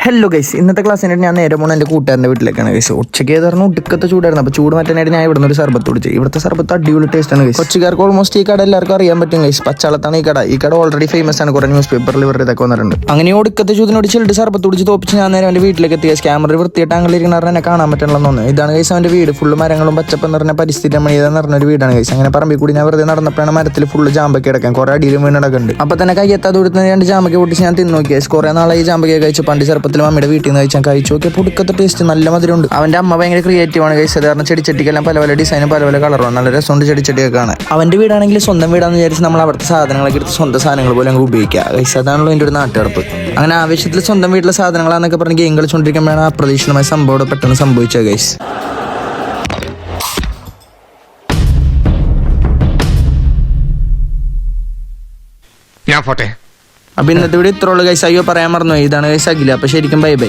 Hello guys, ഇന്നത്തെ ക്ലാസ്സിനായിട്ട് ഞാൻ നേരെ പോകുന്ന എൻ്റെ കൂട്ടുകാരൻ്റെ വീട്ടിലേക്കാണ് ഗൈസ്. ഉച്ചയ്ക്ക് ഏതായിരുന്നു ഒടുക്കത്തെ ചൂടായിരുന്നു. അപ്പോൾ ചൂട് മാറ്റാനായിട്ട് ഞാൻ ഇവിടുന്ന് ഒരു സർബത്ത് കുടിച്ചു. ഇവിടുത്തെ സർബത്ത് അടിപൊളി ടേസ്റ്റ് ആണ് ഗൈസ്. കൊച്ചുകാർക്ക് ഓൾമോസ്റ്റ് ഈ കട എല്ലാവർക്കും അറിയാൻ പറ്റും ഗൈസ്. പച്ചാളത്താണ് ഈ കട ഓൾറെഡി ഫേമസ് ആണ്. കുറേ ന്യൂസ് പേപ്പറിൽ ഇവരുടെ ഇതൊക്കെ വന്നിട്ടുണ്ട്. അങ്ങനെ ഒടുക്കത്തെ ചൂടിനോട് ചില്ലിട്ട് സർബത്ത് കുടിച്ച് തോപ്പിച്ച് ഞാൻ നേരെ എൻ്റെ വീട്ടിലേക്ക് എത്തി ഗൈസ്. ക്യാമറ വൃത്തിയായിട്ട് അങ്ങളിരിക്കുന്ന എന്നെ കാണാൻ പറ്റണമെന്ന് തോന്നുന്നു. ഇതാണ് ഗൈസ് അവൻ്റെ വീട്. ഫുള്ള് മരങ്ങളും പച്ചപ്പ് നിറഞ്ഞ പരിസ്ഥിതി രമണീയത നിറഞ്ഞൊരു വീടാണ് ഗൈസ്. അങ്ങനെ പറമ്പിൽ കൂടി ഞാൻ വെറുതെ നടന്നപ്പോഴാണ് മരത്തിൽ ഫുള്ള് ജാമ്പയ്ക്ക് കിടക്കാൻ കുറേ അടിയിലും വീണടക്കുന്നുണ്ട്. അപ്പോൾ തന്നെ കയ്യെത്താതെ കൊടുത്ത് രണ്ട് ജാമ്പയ്ക്ക് പൊട്ടിച്ച് ഞാൻ തിന്നു നോക്കി ഗൈസ്. കുറേ നാളെ ഈ ജാമ്പയ്ക്ക് കഴിച്ചു. പണ്ട് ചെറുപ്പത്തിൽ മമ്മിയുടെ വീട്ടിൽ നിന്ന് ഞാൻ കഴിച്ചു നോക്കിയ പുടുക്കത്തെ ടേസ്റ്റ്, നല്ല മധുരമുണ്ട്. അവന്റെ അമ്മ ഭയങ്കര ക്രിയേറ്റീവ് ആണ് ഗൈസ്. കാരണം ചെടിച്ചട്ടിക്കെല്ലാം പല പല ഡിസൈനും പല പല കളറും നല്ല രസമുണ്ട് ചെടിച്ചട്ടിയൊക്കെ കാണാൻ. അവന്റെ വീടാണെങ്കിൽ സ്വന്തം വീടാന്ന് വിചാരിച്ച് നമ്മൾ അവിടുത്തെ സാധനങ്ങളൊക്കെ എടുത്ത് സ്വന്തം സാധനങ്ങൾ പോലെ അങ്ങ് ഉപയോഗിക്കുക ഗൈസ്. അതാണല്ലോ എൻ്റെ ഒരു നാട്ടുകടപ്പ്. അങ്ങനെ ആവശ്യത്തിൽ സ്വന്തം വീട്ടിലെ സാധനങ്ങളാന്നൊക്കെ പറഞ്ഞ് ഗെയിം കളിച്ചുകൊണ്ടിരിക്കുമ്പോഴാണ് അപ്രതീക്ഷിതമായ സംഭവം പെട്ടെന്ന് സംഭവിച്ചത് ഗൈസ്. ഞാൻ പോട്ടെ. അപ്പൊ ഇന്നത്തെ വീഡിയോ ഇത്രയുള്ളൂ ഗൈസ്. അയ്യോ പറയാൻ മറന്നു, ഇതാണ് ഗൈസ് അഖില. അപ്പൊ ശരിക്കും ബൈ ബൈ.